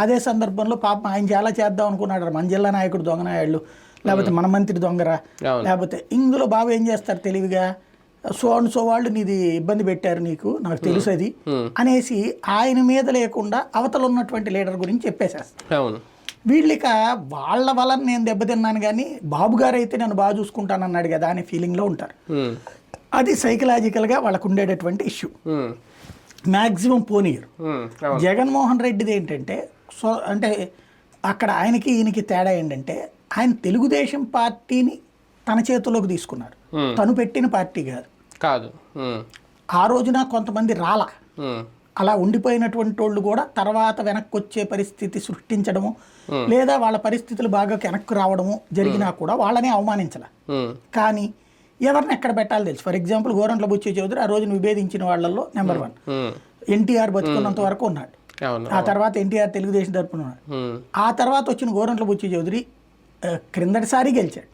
అదే సందర్భంలో పాపం ఆయన చాలా చేద్దాం అనుకున్నాడు, మన జిల్లా నాయకుడు దొంగనాయాళ్ళు, లేకపోతే మన మంత్రి దొంగరా, లేకపోతే ఇందులో బాబు ఏం చేస్తారు తెలివిగా, సో అండ్ సో వాళ్ళు నీది ఇబ్బంది పెట్టారు నీకు, నాకు తెలుసు అది అనేసి ఆయన మీద లేకుండా అవతల ఉన్నటువంటి లీడర్ గురించి చెప్పేసేస్తారు. వీళ్ళిక వాళ్ళ వలన నేను దెబ్బతిన్నాను కానీ బాబు గారు అయితే నేను బాగా చూసుకుంటానన్నాడు కదా అనే ఫీలింగ్లో ఉంటారు. అది సైకలాజికల్గా వాళ్ళకు ఉండేటటువంటి ఇష్యూ. మ్యాక్సిమం పోనీయరు. జగన్మోహన్ రెడ్డిది ఏంటంటే అంటే అక్కడ ఆయనకి ఈయనకి తేడా ఏంటంటే ఆయన తెలుగుదేశం పార్టీని తన చేతుల్లోకి తీసుకున్నారు, తను పెట్టిన పార్టీ కాదు. ఆ రోజున కొంతమంది అలా ఉండిపోయినటువంటి వాళ్ళు కూడా తర్వాత వెనక్కి వచ్చే పరిస్థితి సృష్టించడము, లేదా వాళ్ళ పరిస్థితులు బాగా వెనక్కి రావడము జరిగినా కూడా వాళ్ళని అవమానించాల. కానీ ఎవరిని ఎక్కడ పెట్టాలో తెలుసు. ఫర్ ఎగ్జాంపుల్ గోరంట్ల బుచ్చి చౌదరి ఆ రోజున విభేదించిన వాళ్ళల్లో నెంబర్ 1. ఎన్టీఆర్ బతుకున్నంత వరకు ఉన్నాడు, ఆ తర్వాత ఎన్టీఆర్ తెలుగుదేశం తరపున ఉన్నాడు. ఆ తర్వాత వచ్చిన గోరంట్ల బుచ్చి చౌదరి క్రిందటిసారి గెలిచాడు,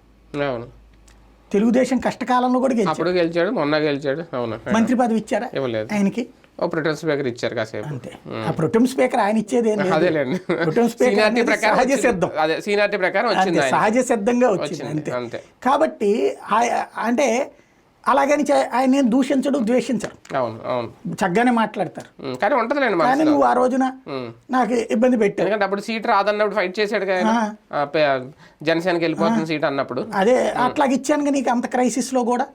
తెలుగుదేశం కష్టకాలంలో కూడా గెలిచాడు, మంత్రి పదవి ఇచ్చారా ఆయనకి? ప్రొటెం స్పీకర్ ఇచ్చారు కాసేపు అంతే. ఆ ప్రొటెం స్పీకర్ ఆయన ఇచ్చేది సహజ సిద్ధంగా వచ్చింది అంతే. కాబట్టి అంటే అలాగని ఆయన నేను దూషించడం ద్వేషించరు, చక్కగానే మాట్లాడతారు. కానీ నువ్వు ఆ రోజున నాకు ఇబ్బంది పెట్టావు, ఎందుకంటే అప్పుడు సీట్ రాదన్నప్పుడు ఫైట్ చేశాడు కదా, జనసేనకి వెళ్ళిపోతుంది సీట్ అన్నప్పుడు. అదే అట్లాగ ఇచ్చాను నీకు అంత క్రైసిస్ లో కూడా